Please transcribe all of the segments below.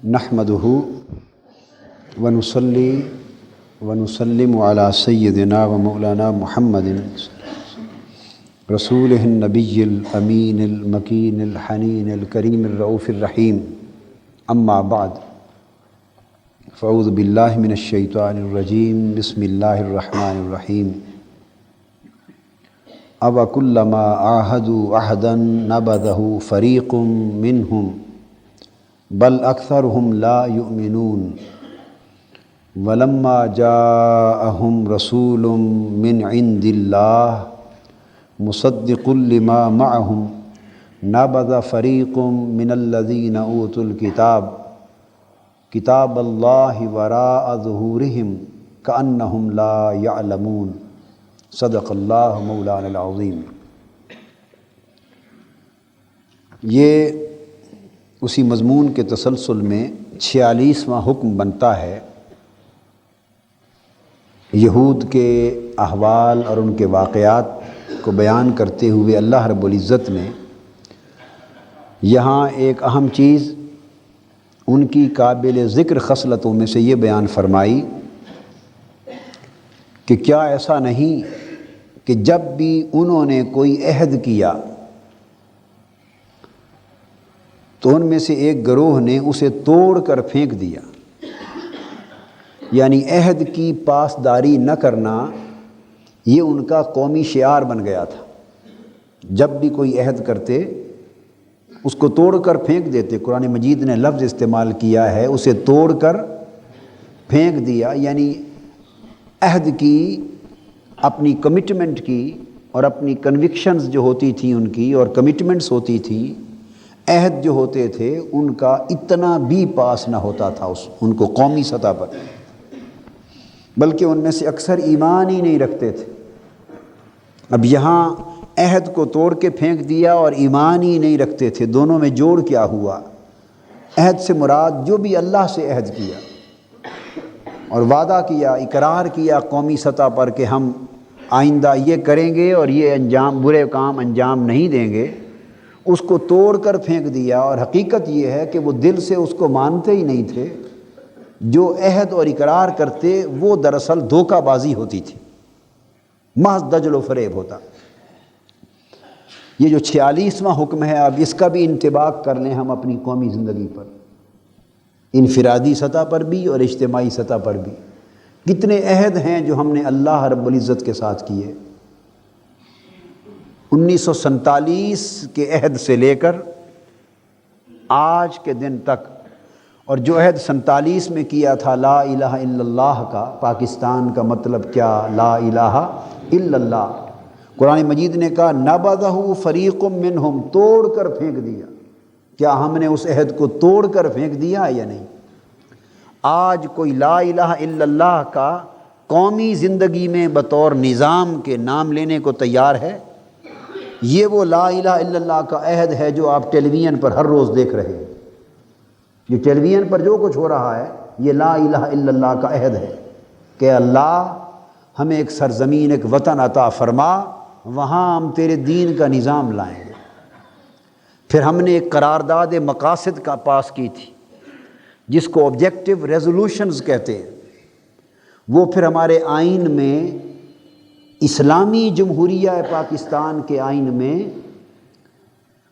نحمدہ ونصلی ونسلم علی سیدنا و مولانا محمد رسولہ النبی الامین المکین الحنین الکریم الرؤوف الرحیم اما بعد فاعوذ باللہ من الشیطان الرجیم بسم اللہ الرحمن الرحیم اوَكُلَّمَا عَاهَدُوا عَهْدًا نَبَذَهُ فَرِيقٌ مِّنْهُمْ بل اکثرهم لا یؤمنون ولما جاءهم رسول من عند الله مصدق لما معهم نبذ فریق من الذین اوتوا الکتاب کتاب اللہ وراء ظہورهم کأنهم لا یعلمون صدق اللہ مولانا العظیم۔ یہ اسی مضمون کے تسلسل میں 46واں حکم بنتا ہے۔ یہود کے احوال اور ان کے واقعات کو بیان کرتے ہوئے اللہ رب العزت نے یہاں ایک اہم چیز ان کی قابل ذکر خصلتوں میں سے یہ بیان فرمائی کہ کیا ایسا نہیں کہ جب بھی انہوں نے کوئی عہد کیا تو ان میں سے ایک گروہ نے اسے توڑ کر پھینک دیا، یعنی عہد کی پاسداری نہ کرنا یہ ان کا قومی شعار بن گیا تھا۔ جب بھی کوئی عہد کرتے اس کو توڑ کر پھینک دیتے۔ قرآن مجید نے لفظ استعمال کیا ہے اسے توڑ کر پھینک دیا، یعنی عہد کی، اپنی کمٹمنٹ کی اور اپنی کنوکشنز جو ہوتی تھیں ان کی اور کمٹمنٹس ہوتی تھیں، عہد جو ہوتے تھے ان کا اتنا بھی پاس نہ ہوتا تھا ان کو قومی سطح پر، بلکہ ان میں سے اکثر ایمان ہی نہیں رکھتے تھے۔ اب یہاں عہد کو توڑ کے پھینک دیا اور ایمان ہی نہیں رکھتے تھے، دونوں میں جوڑ کیا ہوا؟ عہد سے مراد جو بھی اللہ سے عہد کیا اور وعدہ کیا، اقرار کیا قومی سطح پر کہ ہم آئندہ یہ کریں گے اور یہ برے کام انجام نہیں دیں گے، اس کو توڑ کر پھینک دیا۔ اور حقیقت یہ ہے کہ وہ دل سے اس کو مانتے ہی نہیں تھے۔ جو عہد اور اقرار کرتے وہ دراصل دھوکہ بازی ہوتی تھی، محض دجل و فریب ہوتا۔ یہ جو 46واں حکم ہے، اب اس کا بھی انطباق کر لیں ہم اپنی قومی زندگی پر، انفرادی سطح پر بھی اور اجتماعی سطح پر بھی۔ کتنے عہد ہیں جو ہم نے اللہ رب العزت کے ساتھ کیے؟ 1947 کے عہد سے لے کر آج کے دن تک، اور جو عہد 47 میں کیا تھا لا الہ الا اللہ کا، پاکستان کا مطلب کیا؟ لا الہ الا اللہ۔ قرآن مجید نے کہا نبذہ فریق منہم، توڑ کر پھینک دیا۔ کیا ہم نے اس عہد کو توڑ کر پھینک دیا یا نہیں؟ آج کوئی لا الہ الا اللہ کا قومی زندگی میں بطور نظام کے نام لینے کو تیار ہے؟ یہ وہ لا الہ الا اللہ کا عہد ہے جو آپ ٹیلی ویژن پر ہر روز دیکھ رہے ہیں۔ یہ ٹیلی ویژن پر جو کچھ ہو رہا ہے یہ لا الہ الا اللہ کا عہد ہے کہ اللہ ہمیں ایک سرزمین، ایک وطن عطا فرما، وہاں ہم تیرے دین کا نظام لائیں گے۔ پھر ہم نے ایک قرارداد مقاصد کا پاس کی تھی جس کو آبجیکٹو ریزولوشنز کہتے ہیں۔ وہ پھر ہمارے آئین میں، اسلامی جمہوریہ پاکستان کے آئین میں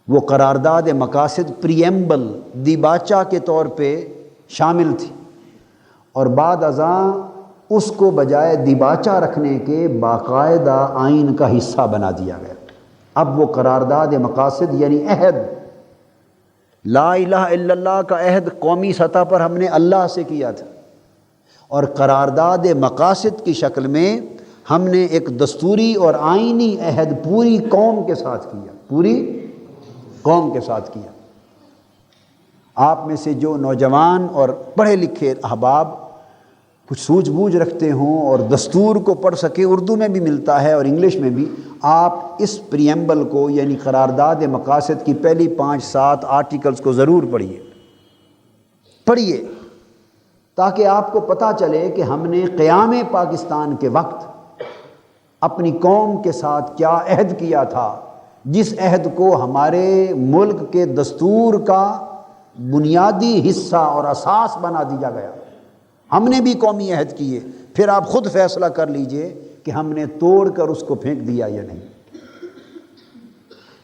وہ قرارداد مقاصد پریمبل، دیباچہ کے طور پہ شامل تھی، اور بعد ازاں اس کو بجائے دیباچہ رکھنے کے باقاعدہ آئین کا حصہ بنا دیا گیا۔ اب وہ قرارداد مقاصد یعنی عہد، لا الہ الا اللہ کا عہد قومی سطح پر ہم نے اللہ سے کیا تھا، اور قرارداد مقاصد کی شکل میں ہم نے ایک دستوری اور آئینی عہد پوری قوم کے ساتھ کیا، پوری قوم کے ساتھ کیا۔ آپ میں سے جو نوجوان اور پڑھے لکھے احباب کچھ سوجھ بوجھ رکھتے ہوں اور دستور کو پڑھ سکے، اردو میں بھی ملتا ہے اور انگلش میں بھی، آپ اس پریمبل کو یعنی قرارداد مقاصد کی پہلی 5-7 آرٹیکلز کو ضرور پڑھیے تاکہ آپ کو پتہ چلے کہ ہم نے قیام پاکستان کے وقت اپنی قوم کے ساتھ کیا عہد کیا تھا، جس عہد کو ہمارے ملک کے دستور کا بنیادی حصہ اور اساس بنا دیا گیا۔ ہم نے بھی قومی عہد کیے، پھر آپ خود فیصلہ کر لیجئے کہ ہم نے توڑ کر اس کو پھینک دیا یا نہیں۔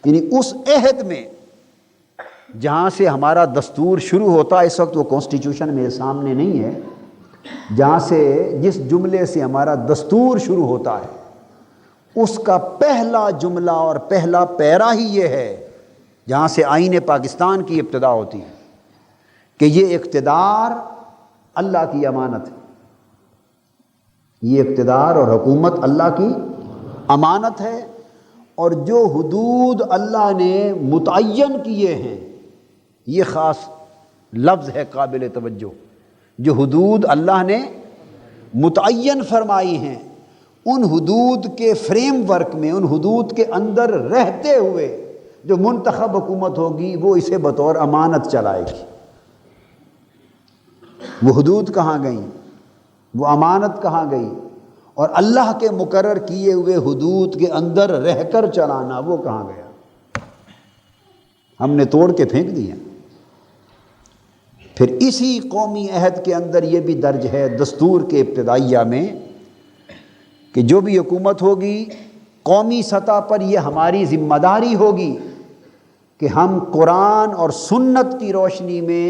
یعنی اس عہد میں جہاں سے ہمارا دستور شروع ہوتا ہے، اس وقت وہ کانسٹیٹیوشن میرے سامنے نہیں ہے، جہاں سے جس جملے سے ہمارا دستور شروع ہوتا ہے اس کا پہلا جملہ اور پہلا پیرا ہی یہ ہے، جہاں سے آئین پاکستان کی ابتدا ہوتی ہے، کہ یہ اقتدار اللہ کی امانت ہے، یہ اقتدار اور حکومت اللہ کی امانت ہے، اور جو حدود اللہ نے متعین کیے ہیں، یہ خاص لفظ ہے قابل توجہ، جو حدود اللہ نے متعین فرمائی ہیں، ان حدود کے فریم ورک میں، ان حدود کے اندر رہتے ہوئے جو منتخب حکومت ہوگی وہ اسے بطور امانت چلائے گی۔ وہ حدود کہاں گئیں؟ وہ امانت کہاں گئی؟ اور اللہ کے مقرر کیے ہوئے حدود کے اندر رہ کر چلانا وہ کہاں گیا؟ ہم نے توڑ کے پھینک دیا۔ پھر اسی قومی عہد کے اندر یہ بھی درج ہے دستور کے ابتدائیہ میں کہ جو بھی حکومت ہوگی قومی سطح پر یہ ہماری ذمہ داری ہوگی کہ ہم قرآن اور سنت کی روشنی میں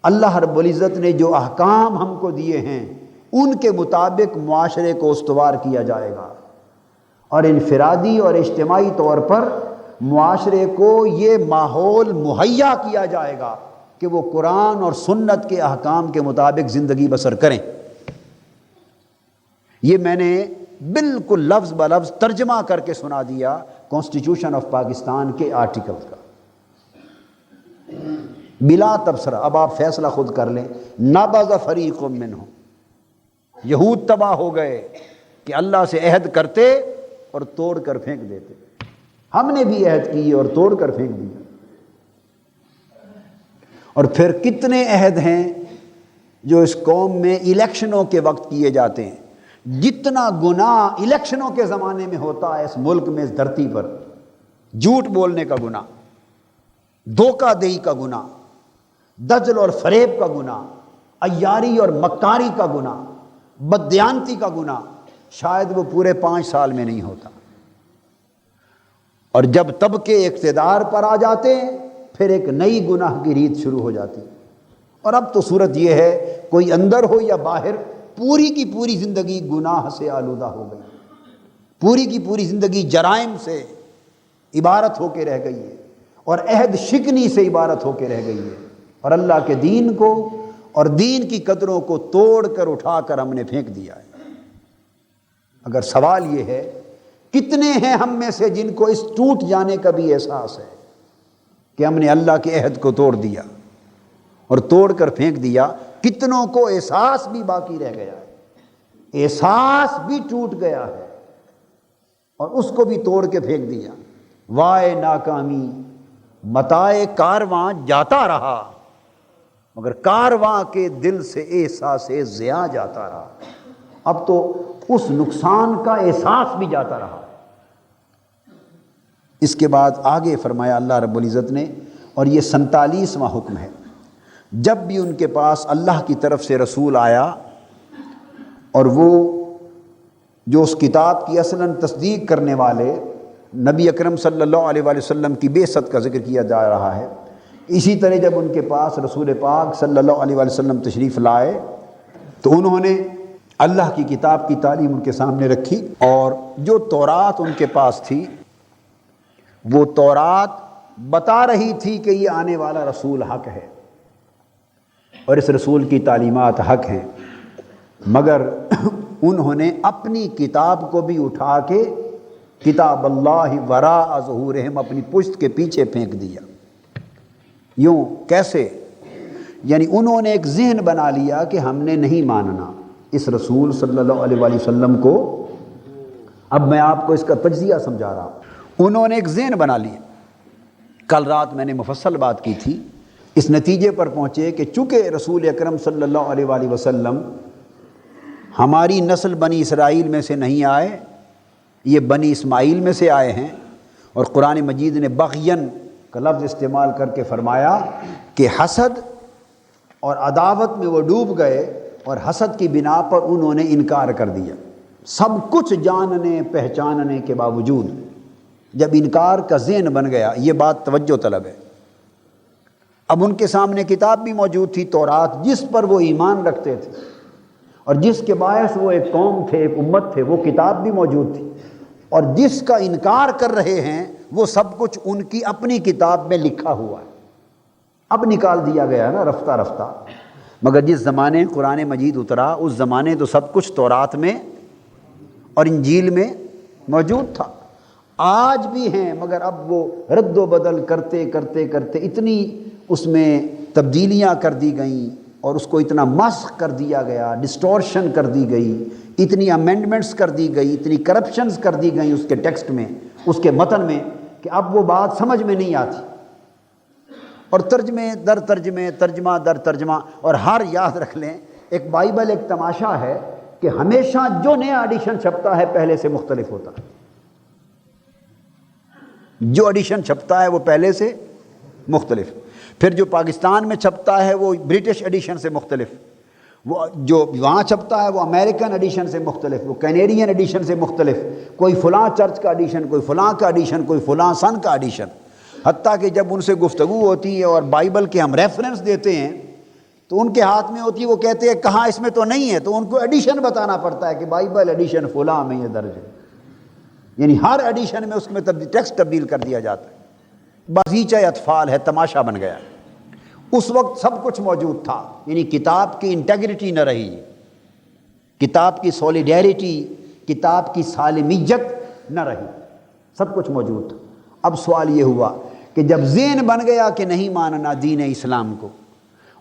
اللہ رب العزت نے جو احکام ہم کو دیے ہیں ان کے مطابق معاشرے کو استوار کیا جائے گا، اور انفرادی اور اجتماعی طور پر معاشرے کو یہ ماحول مہیا کیا جائے گا کہ وہ قرآن اور سنت کے احکام کے مطابق زندگی بسر کریں۔ یہ میں نے بالکل لفظ بلفظ ترجمہ کر کے سنا دیا کانسٹیٹیوشن آف پاکستان کے آرٹیکل کا، بلا تبصرہ۔ اب آپ فیصلہ خود کر لیں۔ نبذ فریق منہم، یہود تباہ ہو گئے کہ اللہ سے عہد کرتے اور توڑ کر پھینک دیتے۔ ہم نے بھی عہد کیے اور توڑ کر پھینک دیا۔ اور پھر کتنے عہد ہیں جو اس قوم میں الیکشنوں کے وقت کیے جاتے ہیں۔ جتنا گناہ الیکشنوں کے زمانے میں ہوتا ہے اس ملک میں، اس دھرتی پر، جھوٹ بولنے کا گناہ، دھوکہ دہی کا گناہ، دجل اور فریب کا گناہ، عیاری اور مکاری کا گناہ، بددیانتی کا گناہ، شاید وہ پورے 5 سال میں نہیں ہوتا۔ اور جب طبقے اقتدار پر آ جاتے ہیں پھر ایک نئی گناہ کی ریت شروع ہو جاتی ہے۔ اور اب تو صورت یہ ہے کوئی اندر ہو یا باہر، پوری کی پوری زندگی گناہ سے آلودہ ہو گئی، پوری کی پوری زندگی جرائم سے عبارت ہو کے رہ گئی ہے، اور عہد شکنی سے عبارت ہو کے رہ گئی ہے، اور اللہ کے دین کو اور دین کی قدروں کو توڑ کر اٹھا کر ہم نے پھینک دیا ہے۔ اگر سوال یہ ہے کتنے ہیں ہم میں سے جن کو اس ٹوٹ جانے کا بھی احساس ہے کہ ہم نے اللہ کے عہد کو توڑ دیا اور توڑ کر پھینک دیا؟ کتنوں کو احساس بھی باقی رہ گیا ہے، احساس بھی ٹوٹ گیا ہے اور اس کو بھی توڑ کے پھینک دیا۔ وائے ناکامی، متاع کارواں جاتا رہا مگر کارواں کے دل سے احساس ضیاء جاتا رہا۔ اب تو اس نقصان کا احساس بھی جاتا رہا۔ اس کے بعد آگے فرمایا اللہ رب العزت نے، اور یہ 47واں حکم ہے، جب بھی ان کے پاس اللہ کی طرف سے رسول آیا اور وہ جو اس کتاب کی اصلاً تصدیق کرنے والے نبی اکرم صلی اللہ علیہ وآلہ وسلم کی بعثت کا ذکر کیا جا رہا ہے، اسی طرح جب ان کے پاس رسول پاک صلی اللہ علیہ وآلہ وسلم تشریف لائے تو انہوں نے اللہ کی کتاب کی تعلیم ان کے سامنے رکھی، اور جو تورات ان کے پاس تھی وہ تورات بتا رہی تھی کہ یہ آنے والا رسول حق ہے اور اس رسول کی تعلیمات حق ہیں، مگر انہوں نے اپنی کتاب کو بھی اٹھا کے کتاب اللہ وراء ظہورہم، اپنی پشت کے پیچھے پھینک دیا۔ یوں کیسے؟ یعنی انہوں نے ایک ذہن بنا لیا کہ ہم نے نہیں ماننا اس رسول صلی اللہ علیہ وآلہ وسلم کو۔ اب میں آپ کو اس کا تجزیہ سمجھا رہا ہوں۔ انہوں نے ایک ذہن بنا لیا، کل رات میں نے مفصل بات کی تھی، اس نتیجے پر پہنچے کہ چونکہ رسول اکرم صلی اللہ علیہ وآلہ وسلم ہماری نسل بنی اسرائیل میں سے نہیں آئے، یہ بنی اسماعیل میں سے آئے ہیں، اور قرآن مجید نے بغین کا لفظ استعمال کر کے فرمایا کہ حسد اور عداوت میں وہ ڈوب گئے اور حسد کی بنا پر انہوں نے انکار کر دیا، سب کچھ جاننے پہچاننے کے باوجود جب انکار کا ذہن بن گیا۔ یہ بات توجہ طلب ہے۔ اب ان کے سامنے کتاب بھی موجود تھی، تورات، جس پر وہ ایمان رکھتے تھے اور جس کے باعث وہ ایک قوم تھے، ایک امت تھے، وہ کتاب بھی موجود تھی، اور جس کا انکار کر رہے ہیں وہ سب کچھ ان کی اپنی کتاب میں لکھا ہوا ہے۔ اب نکال دیا گیا نا رفتہ رفتہ، مگر جس زمانے قرآن مجید اترا اس زمانے تو سب کچھ تورات میں اور انجیل میں موجود تھا، آج بھی ہیں، مگر اب وہ رد و بدل کرتے کرتے کرتے اتنی اس میں تبدیلیاں کر دی گئیں اور اس کو اتنا مسخ کر دیا گیا، ڈسٹورشن کر دی گئی، اتنی امینڈمنٹس کر دی گئی، اتنی کرپشنز کر دی گئیں اس کے ٹیکسٹ میں، اس کے متن میں، کہ اب وہ بات سمجھ میں نہیں آتی، اور ترجمے در ترجمے، ترجمہ در ترجمہ۔ اور ہر یاد رکھ لیں، ایک بائبل ایک تماشا ہے کہ ہمیشہ جو نیا ایڈیشن چھپتا ہے پہلے سے مختلف ہوتا ہے، جو ایڈیشن چھپتا ہے وہ پہلے سے مختلف، پھر جو پاکستان میں چھپتا ہے وہ برٹش ایڈیشن سے مختلف، وہ جو وہاں چھپتا ہے وہ امریکن ایڈیشن سے مختلف، وہ کینیڈین ایڈیشن سے مختلف، کوئی فلاں چرچ کا ایڈیشن، کوئی فلاں کا ایڈیشن، کوئی فلاں سن کا ایڈیشن۔ حتیٰ کہ جب ان سے گفتگو ہوتی ہے اور بائبل کے ہم ریفرنس دیتے ہیں تو ان کے ہاتھ میں ہوتی ہے، وہ کہتے ہیں کہاں اس میں تو نہیں ہے، تو ان کو ایڈیشن بتانا پڑتا ہے کہ بائبل ایڈیشن فلاں میں یہ درج ہے، یعنی ہر ایڈیشن میں اس میں ٹیکسٹ تبدیل کر دیا جاتا ہے۔ بازیچہ اطفال ہے، تماشا بن گیا۔ اس وقت سب کچھ موجود تھا، یعنی کتاب کی انٹیگریٹی نہ رہی، کتاب کی سولیڈیریٹی، کتاب کی سالمیت نہ رہی، سب کچھ موجود تھا۔ اب سوال یہ ہوا کہ جب ذہن بن گیا کہ نہیں ماننا دین اسلام کو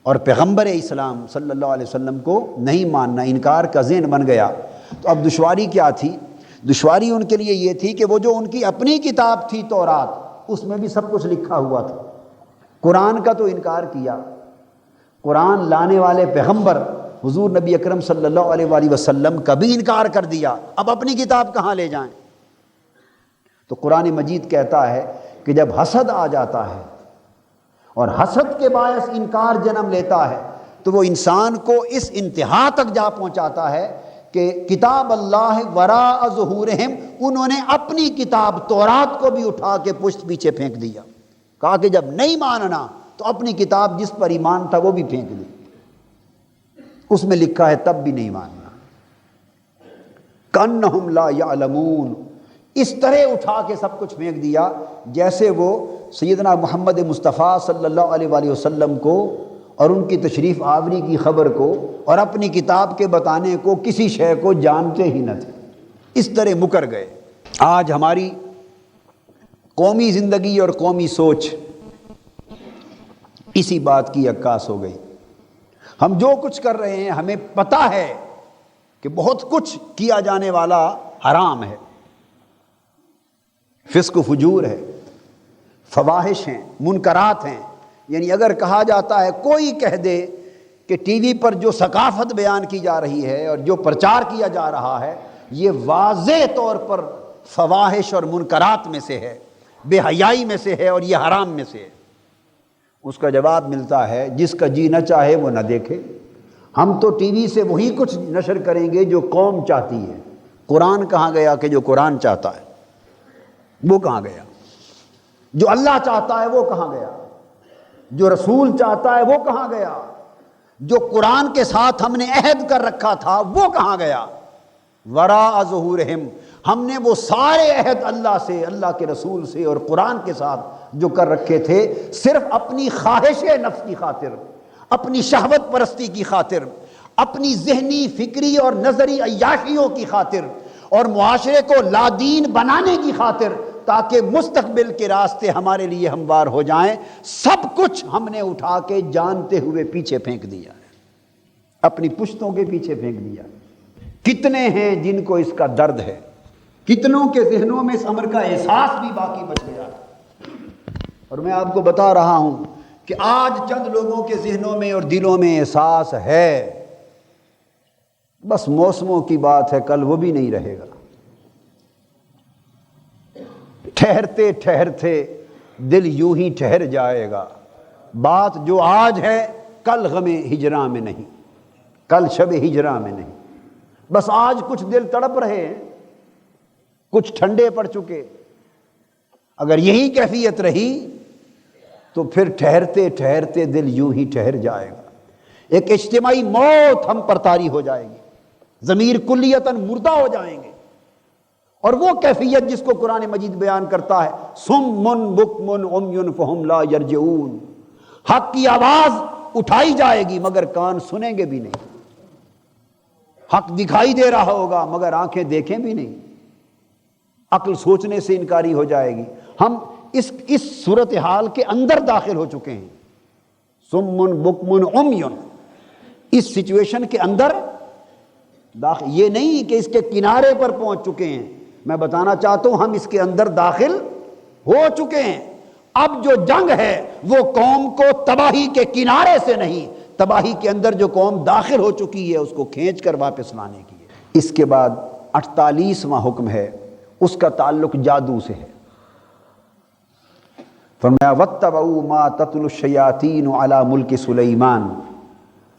اور پیغمبر اسلام صلی اللہ علیہ وسلم کو نہیں ماننا، انکار کا ذہن بن گیا، تو اب دشواری کیا تھی؟ دشواری ان کے لیے یہ تھی کہ وہ جو ان کی اپنی کتاب تھی تورات، اس میں بھی سب کچھ لکھا ہوا تھا، قرآن کا تو انکار کیا، قرآن لانے والے پیغمبر حضور نبی اکرم صلی اللہ علیہ وآلہ وسلم کا بھی انکار کر دیا، اب اپنی کتاب کہاں لے جائیں؟ تو قرآن مجید کہتا ہے کہ جب حسد آ جاتا ہے اور حسد کے باعث انکار جنم لیتا ہے تو وہ انسان کو اس انتہا تک جا پہنچاتا ہے کہ کتاب اللہ وراء ظہورہم، انہوں نے اپنی کتاب تورات کو بھی اٹھا کے پشت پیچھے پھینک دیا، کہا کہ جب نہیں ماننا تو اپنی کتاب جس پر ایمان تھا وہ بھی پھینک دی، اس میں لکھا ہے تب بھی نہیں ماننا، کأنہم لا یعلمون، اس طرح اٹھا کے سب کچھ پھینک دیا جیسے وہ سیدنا محمد مصطفیٰ صلی اللہ علیہ وآلہ وسلم کو اور ان کی تشریف آوری کی خبر کو اور اپنی کتاب کے بتانے کو کسی شے کو جانتے ہی نہ تھے، اس طرح مکر گئے۔ آج ہماری قومی زندگی اور قومی سوچ اسی بات کی عکاس ہو گئی۔ ہم جو کچھ کر رہے ہیں ہمیں پتہ ہے کہ بہت کچھ کیا جانے والا حرام ہے، فسق و فجور ہے، فواحش ہیں، منکرات ہیں، یعنی اگر کہا جاتا ہے، کوئی کہہ دے کہ ٹی وی پر جو ثقافت بیان کی جا رہی ہے اور جو پرچار کیا جا رہا ہے یہ واضح طور پر فواحش اور منکرات میں سے ہے، بے حیائی میں سے ہے اور یہ حرام میں سے ہے، اس کا جواب ملتا ہے جس کا جی نہ چاہے وہ نہ دیکھے، ہم تو ٹی وی سے وہی کچھ نشر کریں گے جو قوم چاہتی ہے۔ قرآن کہاں گیا کہ جو قرآن چاہتا ہے؟ وہ کہاں گیا؟ جو اللہ چاہتا ہے وہ کہاں گیا؟ جو رسول چاہتا ہے وہ کہاں گیا؟ جو قرآن کے ساتھ ہم نے عہد کر رکھا تھا وہ کہاں گیا؟ وراء ظہورہم، ہم نے وہ سارے عہد اللہ سے، اللہ کے رسول سے اور قرآن کے ساتھ جو کر رکھے تھے، صرف اپنی خواہش نفس کی خاطر، اپنی شہوت پرستی کی خاطر، اپنی ذہنی فکری اور نظری عیاشیوں کی خاطر اور معاشرے کو لادین بنانے کی خاطر، تاکہ مستقبل کے راستے ہمارے لیے ہموار ہو جائیں، سب کچھ ہم نے اٹھا کے جانتے ہوئے پیچھے پھینک دیا ہے، اپنی پشتوں کے پیچھے پھینک دیا۔ کتنے ہیں جن کو اس کا درد ہے، کتنوں کے ذہنوں میں اس امر کا احساس بھی باقی بچ گیا، اور میں آپ کو بتا رہا ہوں کہ آج چند لوگوں کے ذہنوں میں اور دلوں میں احساس ہے، بس موسموں کی بات ہے، کل وہ بھی نہیں رہے گا۔ ٹھہرتے ٹھہرتے دل یوں ہی ٹھہر جائے گا، بات جو آج ہے کل غم ہجراں میں نہیں، کل شب ہجراں میں نہیں، بس آج کچھ دل تڑپ رہے ہیں، کچھ ٹھنڈے پڑ چکے۔ اگر یہی کیفیت رہی تو پھر ٹھہرتے ٹھہرتے دل یوں ہی ٹھہر جائے گا، ایک اجتماعی موت ہم پر طاری ہو جائے گی، ضمیر کلیتاً مردہ ہو جائیں گے۔ اور وہ کیفیت جس کو قرآن مجید بیان کرتا ہے، صم بکم عمی فہم لا یرجعون، حق کی آواز اٹھائی جائے گی مگر کان سنیں گے بھی نہیں، حق دکھائی دے رہا ہوگا مگر آنکھیں دیکھیں بھی نہیں، عقل سوچنے سے انکاری ہو جائے گی۔ ہم اس صورتحال کے اندر داخل ہو چکے ہیں، صم بکم عمی، اس سچویشن کے اندر داخل، یہ نہیں کہ اس کے کنارے پر پہنچ چکے ہیں، میں بتانا چاہتا ہوں ہم اس کے اندر داخل ہو چکے ہیں۔ اب جو جنگ ہے وہ قوم کو تباہی کے کنارے سے نہیں، تباہی کے اندر جو قوم داخل ہو چکی ہے اس کو کھینچ کر واپس لانے کی ہے۔ اس کے بعد 48واں حکم ہے، اس کا تعلق جادو سے ہے۔ فرمایا وَاتَّبَعُوا مَا تَتْلُو الشَّيَاطِينُ عَلَى مُلْكِ سُلَيْمَانَ،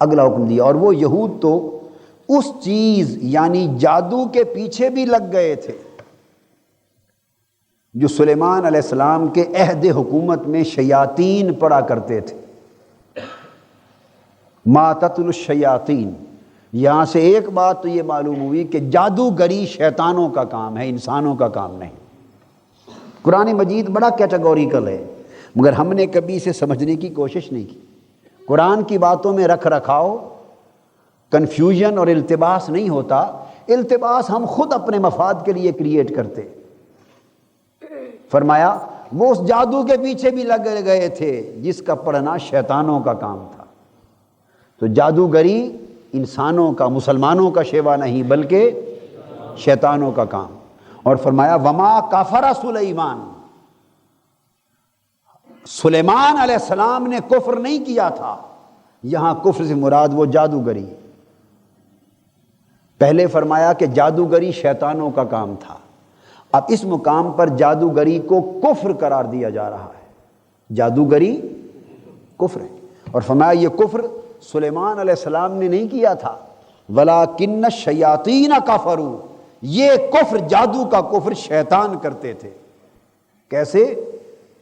اگلا حکم دیا، اور وہ یہود تو اس چیز یعنی جادو کے پیچھے بھی لگ گئے تھے جو سلیمان علیہ السلام کے عہد حکومت میں شیاطین پڑا کرتے تھے۔ ما تتلو الشیاطین، یہاں سے ایک بات تو یہ معلوم ہوئی کہ جادوگری شیطانوں کا کام ہے، انسانوں کا کام نہیں۔ قرآن مجید بڑا کیٹیگوریکل ہے مگر ہم نے کبھی اسے سمجھنے کی کوشش نہیں کی۔ قرآن کی باتوں میں رکھ رکھاؤ، کنفیوژن اور التباس نہیں ہوتا، التباس ہم خود اپنے مفاد کے لیے کریٹ کرتے۔ فرمایا وہ اس جادو کے پیچھے بھی لگ گئے تھے جس کا پڑھنا شیطانوں کا کام تھا۔ تو جادوگری انسانوں کا، مسلمانوں کا شیوا نہیں بلکہ شیطانوں کا کام۔ اور فرمایا وما کفر سلیمان، سلیمان علیہ السلام نے کفر نہیں کیا تھا، یہاں کفر سے مراد وہ جادوگری۔ پہلے فرمایا کہ جادوگری شیطانوں کا کام تھا، اب اس مقام پر جادوگری کو کفر قرار دیا جا رہا ہے، جادوگری کفر ہے۔ اور فرمایا یہ کفر سلیمان علیہ السلام نے نہیں کیا تھا، وَلَٰكِنَّ الشَّيَاطِينَ كَفَرُوا، یہ کفر، جادو کا کفر شیطان کرتے تھے۔ کیسے؟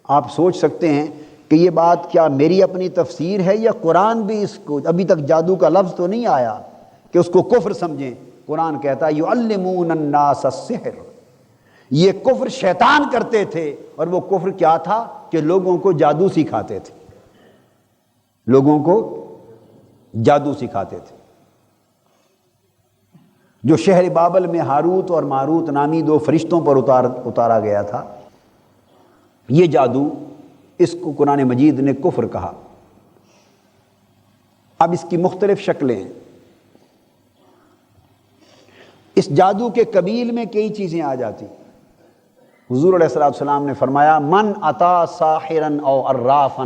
آپ سوچ سکتے ہیں کہ یہ بات کیا میری اپنی تفسیر ہے یا قرآن بھی اس کو، ابھی تک جادو کا لفظ تو نہیں آیا کہ اس کو کفر سمجھیں۔ قرآن کہتا ہے یعلمون الناس السحر، یہ کفر شیطان کرتے تھے، اور وہ کفر کیا تھا کہ لوگوں کو جادو سکھاتے تھے، لوگوں کو جادو سکھاتے تھے۔ جو شہر بابل میں ہاروت اور ماروت نامی دو فرشتوں پر اتارا گیا تھا، یہ جادو، اس کو قرآن مجید نے کفر کہا۔ اب اس کی مختلف شکلیں ہیں۔ اس جادو کے قبیل میں کئی چیزیں آ جاتی۔ حضور علیہ السلام نے فرمایا من اتا ساحرا او عرافا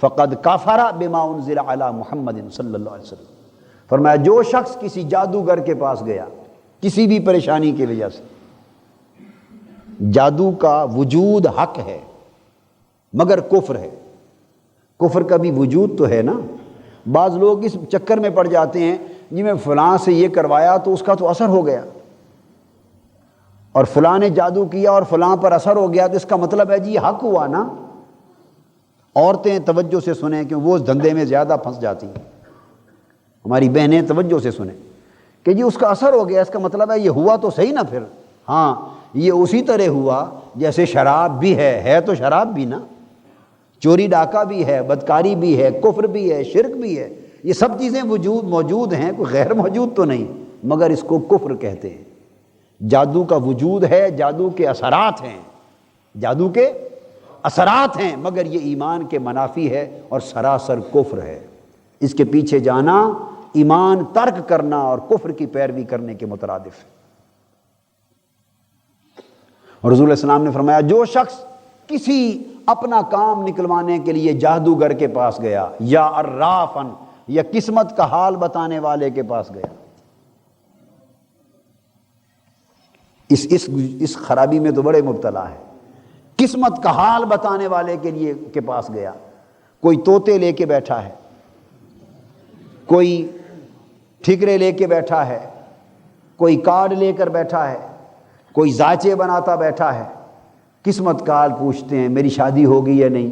فقد کفر بما انزل علی محمد صلی اللہ علیہ وسلم۔ فرمایا جو شخص کسی جادوگر کے پاس گیا کسی بھی پریشانی کی وجہ سے، جادو کا وجود حق ہے مگر کفر ہے، کفر کا بھی وجود تو ہے نا۔ بعض لوگ اس چکر میں پڑ جاتے ہیں جی میں فلاں سے یہ کروایا تو اس کا تو اثر ہو گیا، اور فلاں نے جادو کیا اور فلاں پر اثر ہو گیا تو اس کا مطلب ہے جی یہ حق ہوا نا۔ عورتیں توجہ سے سنیں کہ وہ اس دھندے میں زیادہ پھنس جاتی ہیں، ہماری بہنیں توجہ سے سنیں کہ جی اس کا اثر ہو گیا، اس کا مطلب ہے یہ ہوا تو صحیح نا۔ پھر ہاں یہ اسی طرح ہوا جیسے شراب بھی ہے تو شراب بھی نا، چوری ڈاکہ بھی ہے، بدکاری بھی ہے، کفر بھی ہے، شرک بھی ہے، یہ سب چیزیں موجود ہیں، کوئی غیر موجود تو نہیں، مگر اس کو کفر کہتے ہیں۔ جادو کا وجود ہے، جادو کے اثرات ہیں، جادو کے اثرات ہیں، مگر یہ ایمان کے منافی ہے اور سراسر کفر ہے۔ اس کے پیچھے جانا ایمان ترک کرنا اور کفر کی پیروی کرنے کے مترادف ہے۔ اور رسول اللہ صلی اللہ علیہ وسلم نے فرمایا جو شخص کسی اپنا کام نکلوانے کے لیے جادوگر کے پاس گیا یا عرافن، یا قسمت کا حال بتانے والے کے پاس گیا، اس خرابی میں تو بڑے مبتلا ہے۔ قسمت کا حال بتانے والے کے پاس گیا، کوئی طوطے لے کے بیٹھا ہے، کوئی ٹھکرے لے کے بیٹھا ہے، کوئی کارڈ لے کر بیٹھا ہے، کوئی زاچے بناتا بیٹھا ہے، قسمت کا حال پوچھتے ہیں، میری شادی ہوگی یا نہیں،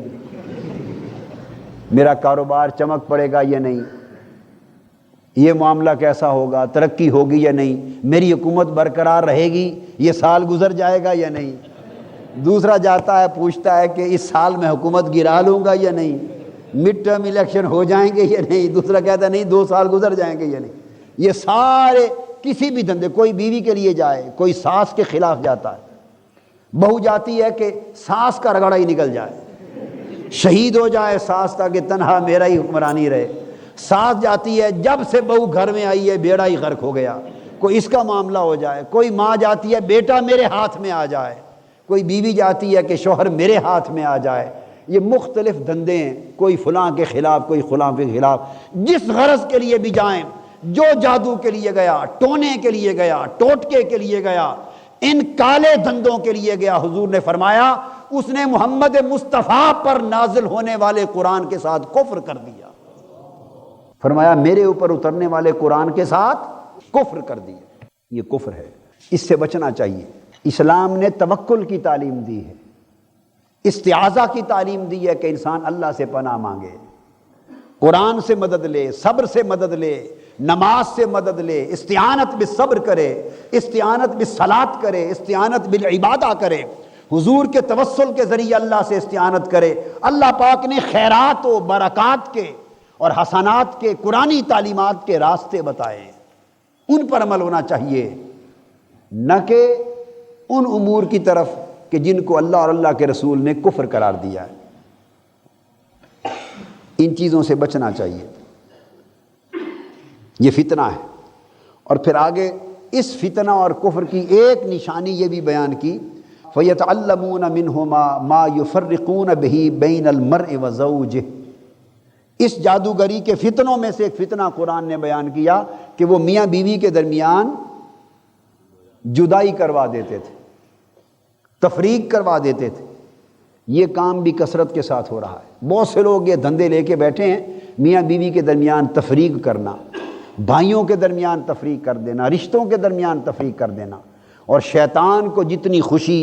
میرا کاروبار چمک پڑے گا یا نہیں، یہ معاملہ کیسا ہوگا، ترقی ہوگی یا نہیں، میری حکومت برقرار رہے گی، یہ سال گزر جائے گا یا نہیں۔ دوسرا جاتا ہے پوچھتا ہے کہ اس سال میں حکومت گرا لوں گا یا نہیں، مڈ ٹرم الیکشن ہو جائیں گے یا نہیں، دوسرا کہتا ہے نہیں 2 سال گزر جائیں گے یا نہیں۔ یہ سارے کسی بھی دھندے، کوئی بیوی کے لیے جائے، کوئی ساس کے خلاف جاتا ہے، بہو جاتی ہے کہ ساس کا رگڑا ہی نکل جائے، شہید ہو جائے ساس تاکہ تنہا میرا ہی حکمرانی رہے۔ ساس جاتی ہے جب سے بہو گھر میں آئی ہے بیڑا ہی غرق ہو گیا، کوئی اس کا معاملہ ہو جائے۔ کوئی ماں جاتی ہے بیٹا میرے ہاتھ میں آ جائے، کوئی بیوی جاتی ہے کہ شوہر میرے ہاتھ میں آ جائے۔ یہ مختلف دندے ہیں، کوئی فلاں کے خلاف، کوئی فلاں کے خلاف، جس غرض کے لیے بھی جائیں، جو جادو کے لیے گیا، ٹونے کے لیے گیا، ٹوٹکے کے لیے گیا، ان کالے دندوں کے لیے گیا، حضور نے فرمایا اس نے محمد مصطفیٰ پر نازل ہونے والے قرآن کے ساتھ کفر کر دیا۔ فرمایا میرے اوپر اترنے والے قرآن کے ساتھ کفر کر دیا۔ یہ کفر ہے، اس سے بچنا چاہیے۔ اسلام نے توکل کی تعلیم دی ہے، استعاذہ کی تعلیم دی ہے کہ انسان اللہ سے پناہ مانگے، قرآن سے مدد لے، صبر سے مدد لے، نماز سے مدد لے، استعانت بالصبر کرے، استعانت بالصلاۃ کرے، استعانت بالعبادہ کرے، حضور کے توسل کے ذریعے اللہ سے استعانت کرے۔ اللہ پاک نے خیرات و برکات کے اور حسنات کے قرآنی تعلیمات کے راستے بتائے ہیں، ان پر عمل ہونا چاہیے، نہ کہ ان امور کی طرف کہ جن کو اللہ اور اللہ کے رسول نے کفر قرار دیا ہے۔ ان چیزوں سے بچنا چاہیے، یہ فتنہ ہے۔ اور پھر آگے اس فتنہ اور کفر کی ایک نشانی یہ بھی بیان کی، فَيَتَعَلَّمُونَ مِنْهُمَا مَا يُفَرِّقُونَ بِهِ بَيْنَ الْمَرْءِ وَزَوْجِهِ۔ اس جادوگری کے فتنوں میں سے ایک فتنہ قرآن نے بیان کیا کہ وہ میاں بیوی کے درمیان جدائی کروا دیتے تھے، تفریق کروا دیتے تھے۔ یہ کام بھی کثرت کے ساتھ ہو رہا ہے، بہت سے لوگ یہ دھندے لے کے بیٹھے ہیں، میاں بیوی کے درمیان تفریق کرنا، بھائیوں کے درمیان تفریق کر دینا، رشتوں کے درمیان تفریق کر دینا۔ اور شیطان کو جتنی خوشی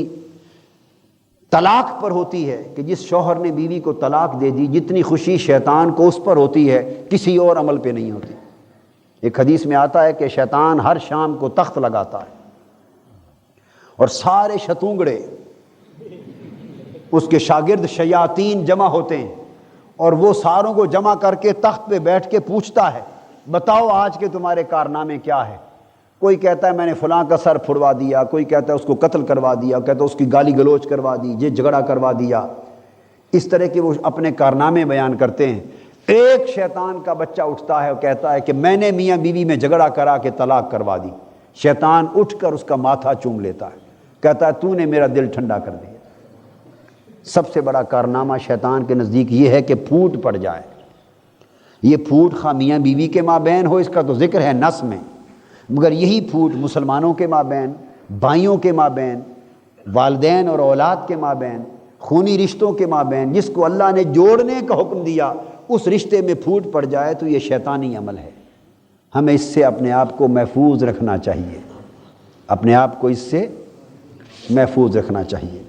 طلاق پر ہوتی ہے کہ جس شوہر نے بیوی کو طلاق دے دی، جتنی خوشی شیطان کو اس پر ہوتی ہے کسی اور عمل پہ نہیں ہوتی۔ ایک حدیث میں آتا ہے کہ شیطان ہر شام کو تخت لگاتا ہے اور سارے شتونگڑے اس کے شاگرد شیاطین جمع ہوتے ہیں، اور وہ ساروں کو جمع کر کے تخت پہ بیٹھ کے پوچھتا ہے بتاؤ آج کے تمہارے کارنامے کیا ہے۔ کوئی کہتا ہے میں نے فلاں کا سر پھڑوا دیا، کوئی کہتا ہے اس کو قتل کروا دیا، کہتا ہے اس کی گالی گلوچ کروا دی، یہ جھگڑا کروا دیا۔ اس طرح کے وہ اپنے کارنامے بیان کرتے ہیں۔ ایک شیطان کا بچہ اٹھتا ہے اور کہتا ہے کہ میں نے میاں بیوی میں جھگڑا کرا کے طلاق کروا دی۔ شیطان اٹھ کر اس کا ماتھا چوم لیتا ہے، کہتا ہے تو نے میرا دل ٹھنڈا کر دیا۔ سب سے بڑا کارنامہ شیطان کے نزدیک یہ ہے کہ پھوٹ پڑ جائے۔ یہ پھوٹ خواہ میاں بیوی کے مابین ہو، اس کا تو ذکر ہے نص میں، مگر یہی پھوٹ مسلمانوں کے مابین، بھائیوں کے مابین، والدین اور اولاد کے مابین، خونی رشتوں کے مابین، جس کو اللہ نے جوڑنے کا حکم دیا، اس رشتے میں پھوٹ پڑ جائے تو یہ شیطانی عمل ہے۔ ہمیں اس سے اپنے آپ کو محفوظ رکھنا چاہیے، اپنے آپ کو اس سے محفوظ رکھنا چاہیے،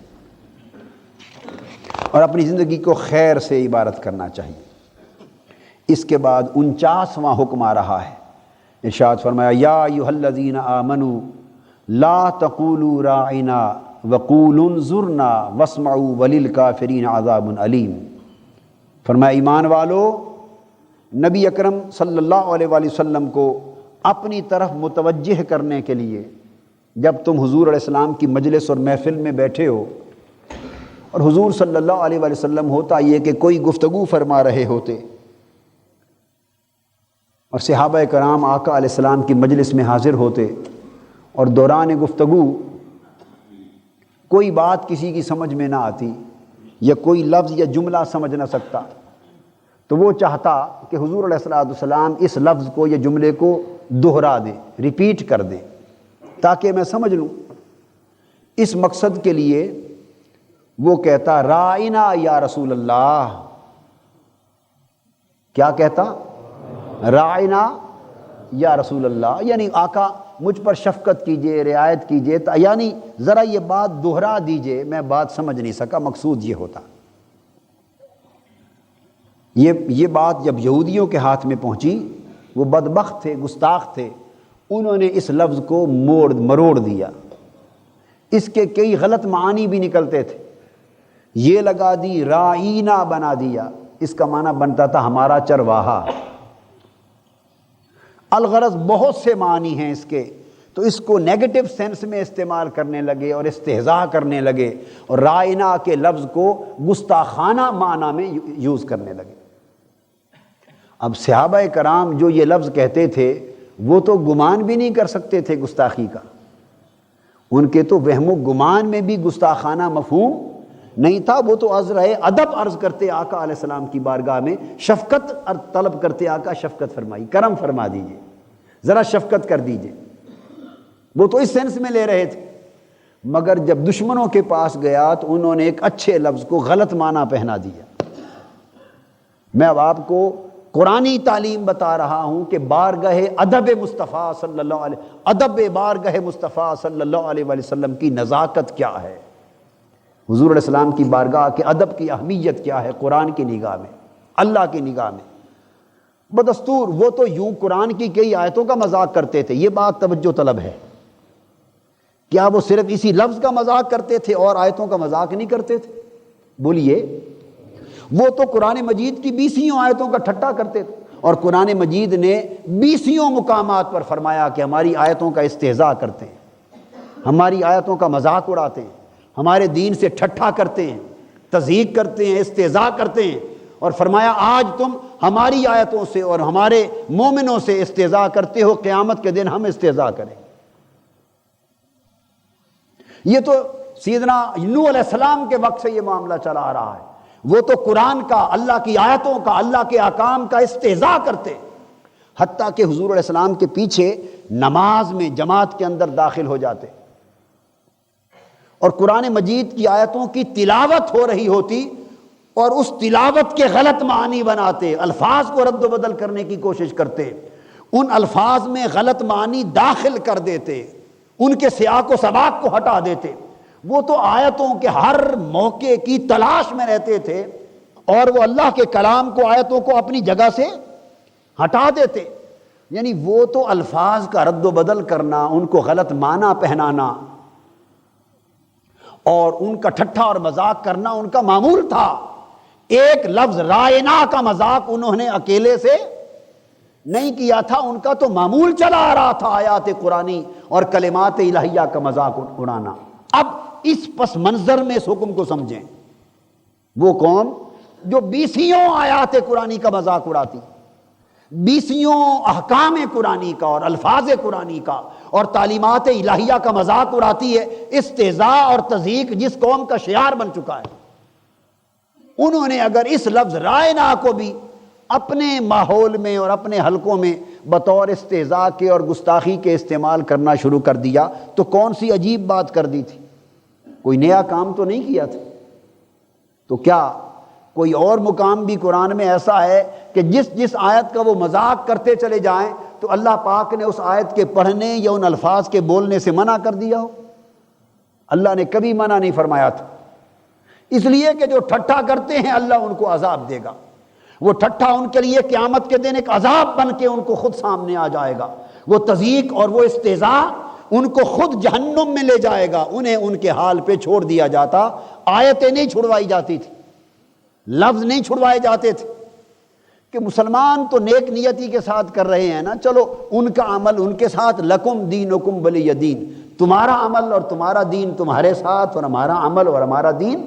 اور اپنی زندگی کو خیر سے عبارت کرنا چاہیے۔ اس کے بعد 49واں حکم آ رہا ہے، ارشاد فرمایا یا ایھا الذین آمنوا لا تقولوا راعنا وقولوا انظرنا واسمعوا وللکافرین عذاب علیم۔ فرمایا ایمان والو، نبی اکرم صلی اللہ علیہ وآلہ وسلم کو اپنی طرف متوجہ کرنے کے لیے جب تم حضور علیہ السلام کی مجلس اور محفل میں بیٹھے ہو، اور حضور صلی اللہ علیہ وآلہ وسلم ہوتا یہ کہ کوئی گفتگو فرما رہے ہوتے اور صحابہ کرام آقا علیہ السلام کی مجلس میں حاضر ہوتے، اور دوران گفتگو کوئی بات کسی کی سمجھ میں نہ آتی یا کوئی لفظ یا جملہ سمجھ نہ سکتا، تو وہ چاہتا کہ حضور علیہ السلام اس لفظ کو یا جملے کو دہرا دیں، ریپیٹ کر دیں تاکہ میں سمجھ لوں۔ اس مقصد کے لیے وہ کہتا رائنا یا رسول اللہ، کیا کہتا؟ رائنا یا رسول اللہ، یعنی آقا مجھ پر شفقت کیجئے، رعایت کیجئے، یعنی ذرا یہ بات دہرا دیجئے، میں بات سمجھ نہیں سکا، مقصود یہ ہوتا۔ یہ بات جب یہودیوں کے ہاتھ میں پہنچی، وہ بدبخت تھے، گستاخ تھے، انہوں نے اس لفظ کو مروڑ دیا، اس کے کئی غلط معانی بھی نکلتے تھے، یہ لگا دی، رائینا بنا دیا، اس کا معنی بنتا تھا ہمارا چرواہا۔ الغرض بہت سے معنی ہیں اس کے، تو اس کو نیگیٹو سینس میں استعمال کرنے لگے اور استہزاء کرنے لگے، اور رائنا کے لفظ کو گستاخانہ معنی میں یوز کرنے لگے۔ اب صحابہ کرام جو یہ لفظ کہتے تھے وہ تو گمان بھی نہیں کر سکتے تھے گستاخی کا، ان کے تو وہم و گمان میں بھی گستاخانہ مفہوم نہیں تھا، وہ تو عذر ادب عرض کرتے آقا علیہ السلام کی بارگاہ میں، شفقت طلب کرتے، آقا شفقت فرمائی، کرم فرما دیجئے، ذرا شفقت کر دیجئے، وہ تو اس سینس میں لے رہے تھے۔ مگر جب دشمنوں کے پاس گیا تو انہوں نے ایک اچھے لفظ کو غلط معنی پہنا دیا۔ میں اب آپ کو قرآنی تعلیم بتا رہا ہوں کہ بارگاہ ادب مصطفیٰ صلی اللہ علیہ ادب بارگاہ مصطفیٰ صلی اللہ علیہ وآلہ وسلم کی نزاکت کیا ہے، حضور علیہ السلام کی بارگاہ کے ادب کی اہمیت کیا ہے قرآن کی نگاہ میں، اللہ کی نگاہ میں۔ بدستور وہ تو یوں قرآن کی کئی آیتوں کا مذاق کرتے تھے، یہ بات توجہ طلب ہے۔ کیا وہ صرف اسی لفظ کا مذاق کرتے تھے اور آیتوں کا مذاق نہیں کرتے تھے؟ بولیے، وہ تو قرآن مجید کی 20 آیتوں کا ٹھٹا کرتے تھے، اور قرآن مجید نے 20 مقامات پر فرمایا کہ ہماری آیتوں کا استہزاء کرتے ہیں، ہماری آیتوں کا مذاق اڑاتے ہیں، ہمارے دین سے ٹھٹھا کرتے ہیں، تضحیق کرتے ہیں، استہزاء کرتے ہیں، اور فرمایا آج تم ہماری آیتوں سے اور ہمارے مومنوں سے استہزاء کرتے ہو، قیامت کے دن ہم استہزاء کریں۔ یہ تو سیدنا نوح علیہ السلام کے وقت سے یہ معاملہ چلا آ رہا ہے، وہ تو قرآن کا، اللہ کی آیتوں کا، اللہ کے احکام کا استہزاء کرتے، حتیٰ کہ حضور علیہ السلام کے پیچھے نماز میں جماعت کے اندر داخل ہو جاتے اور قرآن مجید کی آیتوں کی تلاوت ہو رہی ہوتی اور اس تلاوت کے غلط معنی بناتے، الفاظ کو رد و بدل کرنے کی کوشش کرتے، ان الفاظ میں غلط معنی داخل کر دیتے، ان کے سیاق و سباق کو ہٹا دیتے۔ وہ تو آیتوں کے ہر موقع کی تلاش میں رہتے تھے، اور وہ اللہ کے کلام کو، آیتوں کو اپنی جگہ سے ہٹا دیتے، یعنی وہ تو الفاظ کا رد و بدل کرنا، ان کو غلط معنی پہنانا اور ان کا ٹھٹھا اور مذاق کرنا ان کا معمول تھا۔ ایک لفظ رائنا کا مذاق انہوں نے اکیلے سے نہیں کیا تھا، ان کا تو معمول چلا آ رہا تھا آیات قرآنی اور کلمات الہیہ کا مذاق اڑانا۔ اب اس پس منظر میں اس حکم کو سمجھیں، وہ قوم جو 20 آیات قرآنی کا مذاق اڑاتی، 20 احکام قرآنی کا اور الفاظ قرآنی کا اور تعلیمات الہیہ کا مذاق اڑاتی ہے، استہزاء اور تضحیق جس قوم کا شعار بن چکا ہے، انہوں نے اگر اس لفظ رائنا کو بھی اپنے ماحول میں اور اپنے حلقوں میں بطور استہزاء کے اور گستاخی کے استعمال کرنا شروع کر دیا تو کون سی عجیب بات کر دی تھی، کوئی نیا کام تو نہیں کیا تھا۔ تو کیا کوئی اور مقام بھی قرآن میں ایسا ہے کہ جس آیت کا وہ مذاق کرتے چلے جائیں تو اللہ پاک نے اس آیت کے پڑھنے یا ان الفاظ کے بولنے سے منع کر دیا ہو؟ اللہ نے کبھی منع نہیں فرمایا تھا، اس لیے کہ جو ٹھٹھا کرتے ہیں اللہ ان کو عذاب دے گا، وہ ٹھٹھا ان کے لیے قیامت کے دن ایک عذاب بن کے ان کو خود سامنے آ جائے گا، وہ تضحیق اور وہ استہزاء ان کو خود جہنم میں لے جائے گا، انہیں ان کے حال پہ چھوڑ دیا جاتا، آیتیں نہیں چھڑوائی جاتی تھی، لفظ نہیں چھڑوائے جاتے تھے کہ مسلمان تو نیک نیتی کے ساتھ کر رہے ہیں نا، چلو ان کا عمل ان کے ساتھ، لکم دینکم ولی دین، تمہارا عمل اور تمہارا دین تمہارے ساتھ اور ہمارا عمل اور ہمارا دین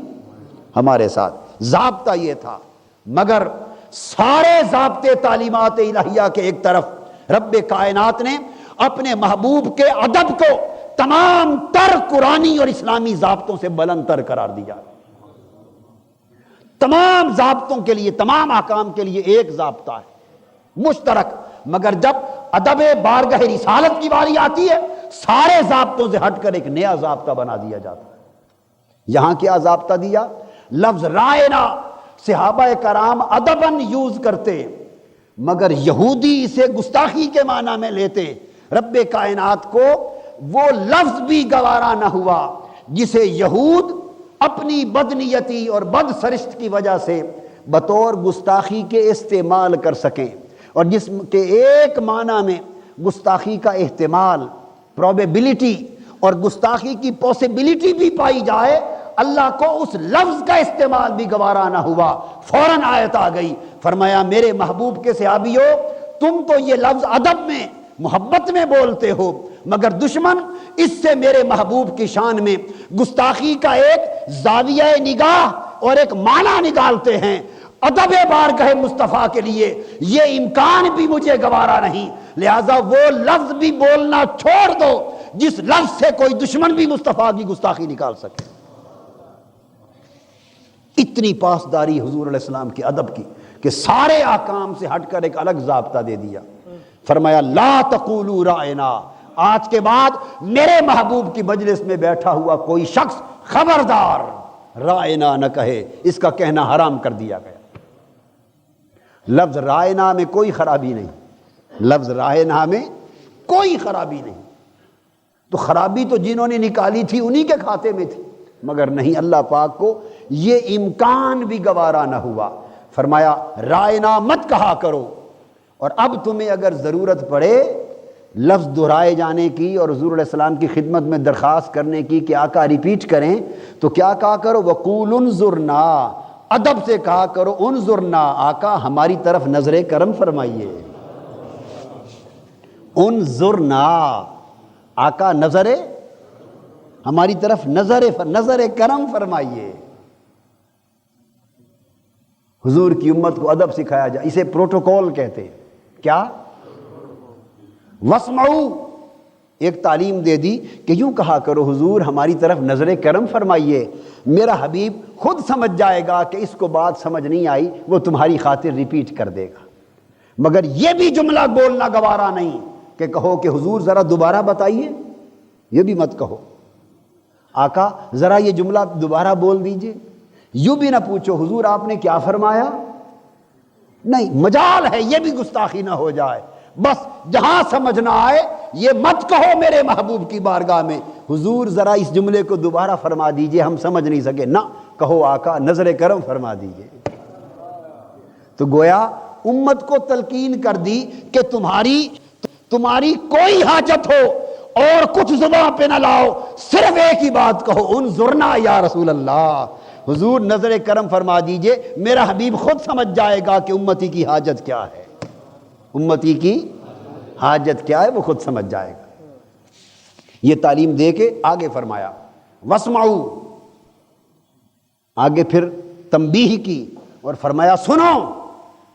ہمارے ساتھ، ضابطہ یہ تھا۔ مگر سارے ضابطے تعلیمات الہیہ کے ایک طرف، رب کائنات نے اپنے محبوب کے ادب کو تمام تر قرآنی اور اسلامی ضابطوں سے بلند تر قرار دیا، تمام ضابطوں کے لیے، تمام احکام کے لیے ایک ضابطہ ہے مشترک، مگر جب ادب بارگاہ رسالت کی باری آتی ہے سارے ضابطوں سے ہٹ کر ایک نیا ضابطہ بنا دیا جاتا ہے۔ یہاں کیا ضابطہ دیا؟ لفظ رائنا صحابہ کرام ادباً یوز کرتے، مگر یہودی اسے گستاخی کے معنی میں لیتے۔ رب کائنات کو وہ لفظ بھی گوارا نہ ہوا جسے یہود اپنی بدنیتی اور بد سرشت کی وجہ سے بطور گستاخی کے استعمال کر سکیں، اور جس کے ایک معنی میں گستاخی کا احتمال، پروبیبلٹی اور گستاخی کی پاسبلٹی بھی پائی جائے، اللہ کو اس لفظ کا استعمال بھی گوارا نہ ہوا۔ فوراً آیت آ گئی، فرمایا میرے محبوب کے صحابیو، تم تو یہ لفظ ادب میں محبت میں بولتے ہو، مگر دشمن اس سے میرے محبوب کی شان میں گستاخی کا ایک زاویہ نگاہ اور ایک معنی نکالتے ہیں۔ ادب بارگاہ مصطفیٰ کے لیے یہ امکان بھی مجھے گوارا نہیں، لہٰذا وہ لفظ بھی بولنا چھوڑ دو جس لفظ سے کوئی دشمن بھی مصطفیٰ کی گستاخی نکال سکے۔ اتنی پاسداری حضور علیہ السلام کے ادب کی کہ سارے احکام سے ہٹ کر ایک الگ ضابطہ دے دیا۔ فرمایا لا تقولوا رائنا، آج کے بعد میرے محبوب کی مجلس میں بیٹھا ہوا کوئی شخص خبردار رائنا نہ کہے، اس کا کہنا حرام کر دیا گیا۔ لفظ رائنا میں کوئی خرابی نہیں، لفظ رائنا میں کوئی خرابی نہیں، تو خرابی تو جنہوں نے نکالی تھی انہی کے کھاتے میں تھی، مگر نہیں، اللہ پاک کو یہ امکان بھی گوارا نہ ہوا۔ فرمایا رائنا مت کہا کرو، اور اب تمہیں اگر ضرورت پڑے لفظ دہرائے جانے کی اور حضور علیہ السلام کی خدمت میں درخواست کرنے کی کہ آقا ریپیٹ کریں، تو کیا کہا کرو؟ وقول انظرنا، ادب سے کہا کرو انظرنا، آقا ہماری طرف نظر کرم فرمائیے۔ انظرنا، آقا نظر ہماری طرف نظر کرم فرمائیے۔ حضور کی امت کو ادب سکھایا جائے، اسے پروٹوکول کہتے ہیں۔ کیا؟ واسمعوا، ایک تعلیم دے دی کہ یوں کہا کرو حضور ہماری طرف نظر کرم فرمائیے، میرا حبیب خود سمجھ جائے گا کہ اس کو بات سمجھ نہیں آئی، وہ تمہاری خاطر ریپیٹ کر دے گا۔ مگر یہ بھی جملہ بولنا گوارا نہیں کہ کہو کہ حضور ذرا دوبارہ بتائیے، یہ بھی مت کہو۔ آقا ذرا یہ جملہ دوبارہ بول دیجئے، یوں بھی نہ پوچھو حضور آپ نے کیا فرمایا، نہیں، مجال ہے یہ بھی گستاخی نہ ہو جائے۔ بس جہاں سمجھ نہ آئے یہ مت کہو میرے محبوب کی بارگاہ میں حضور ذرا اس جملے کو دوبارہ فرما دیجئے، ہم سمجھ نہیں سکے، نہ کہو آقا نظر کرم فرما دیجئے۔ تو گویا امت کو تلقین کر دی کہ تمہاری کوئی حاجت ہو اور کچھ زباں پہ نہ لاؤ، صرف ایک ہی بات کہو، انظرنا یا رسول اللہ، حضور نظر کرم فرما دیجئے، میرا حبیب خود سمجھ جائے گا کہ امتی کی حاجت کیا ہے، امتی کی حاجت کیا ہے وہ خود سمجھ جائے گا۔ یہ تعلیم دے کے آگے فرمایا واسمعوا، آگے پھر تنبیہ کی اور فرمایا سنو،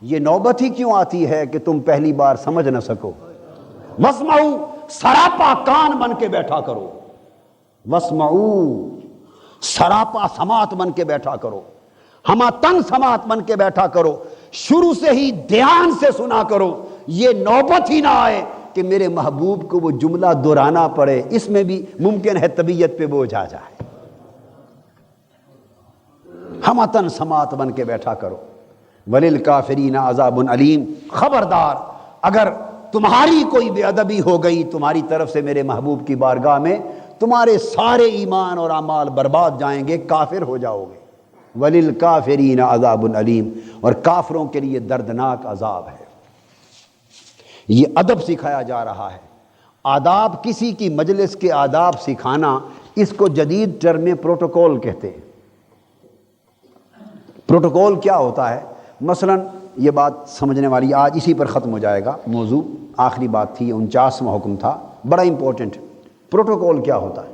یہ نوبت ہی کیوں آتی ہے کہ تم پہلی بار سمجھ نہ سکو؟ واسمعوا، سراپا کان بن کے بیٹھا کرو، واسمعوا، سراپا سماعت بن کے بیٹھا کرو، ہما تن سماعت بن کے بیٹھا کرو، شروع سے ہی دھیان سے سنا کرو، یہ نوبت ہی نہ آئے کہ میرے محبوب کو وہ جملہ دہرانا پڑے، اس میں بھی ممکن ہے طبیعت پہ بوجھ آ جائے۔ ہما تن سماعت بن کے بیٹھا کرو، وَلِلْكَافِرِينَ عَذَابٌ علیم، خبردار اگر تمہاری کوئی بے ادبی ہو گئی تمہاری طرف سے میرے محبوب کی بارگاہ میں، تمہارے سارے ایمان اور اعمال برباد جائیں گے، کافر ہو جاؤ گے۔ وَلِلْكَافِرِينَ عَذَابٌ علیم، اور کافروں کے لیے دردناک عذاب ہے۔ یہ ادب سکھایا جا رہا ہے۔ آداب، کسی کی مجلس کے آداب سکھانا، اس کو جدید ٹرم میں پروٹوکول کہتے ہیں۔ پروٹوکول کیا ہوتا ہے؟ مثلا یہ بات سمجھنے والی، آج اسی پر ختم ہو جائے گا موضوع، آخری بات تھی، 49واں حکم تھا، بڑا امپورٹنٹ۔ پروٹوکول کیا ہوتا ہے؟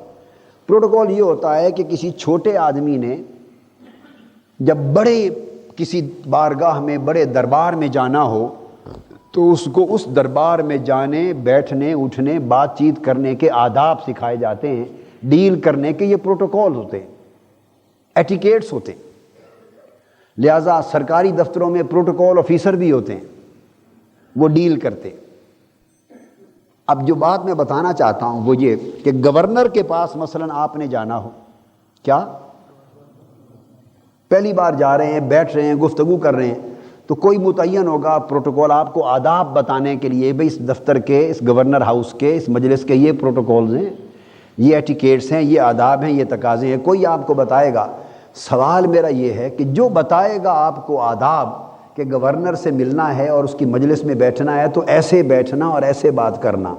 پروٹوکول یہ ہوتا ہے کہ کسی چھوٹے آدمی نے جب بڑے کسی بارگاہ میں، بڑے دربار میں جانا ہو تو اس کو اس دربار میں جانے، بیٹھنے، اٹھنے، بات چیت کرنے کے آداب سکھائے جاتے ہیں، ڈیل کرنے کے یہ پروٹوکول ہوتے ہیں، ایٹیکیٹس ہوتے ہیں۔ لہٰذا سرکاری دفتروں میں پروٹوکول آفیسر بھی ہوتے ہیں، وہ ڈیل کرتے ہیں۔ اب جو بات میں بتانا چاہتا ہوں وہ یہ کہ گورنر کے پاس مثلا آپ نے جانا ہو، کیا پہلی بار جا رہے ہیں، بیٹھ رہے ہیں، گفتگو کر رہے ہیں، تو کوئی متعین ہوگا پروٹوکول آپ کو آداب بتانے کے لیے، بھئی اس دفتر کے، اس گورنر ہاؤس کے، اس مجلس کے یہ پروٹوکولز ہیں، یہ ایٹیکیٹس ہیں، یہ آداب ہیں، یہ تقاضے ہیں، کوئی آپ کو بتائے گا۔ سوال میرا یہ ہے کہ جو بتائے گا آپ کو آداب کہ گورنر سے ملنا ہے اور اس کی مجلس میں بیٹھنا ہے تو ایسے بیٹھنا اور ایسے بات کرنا،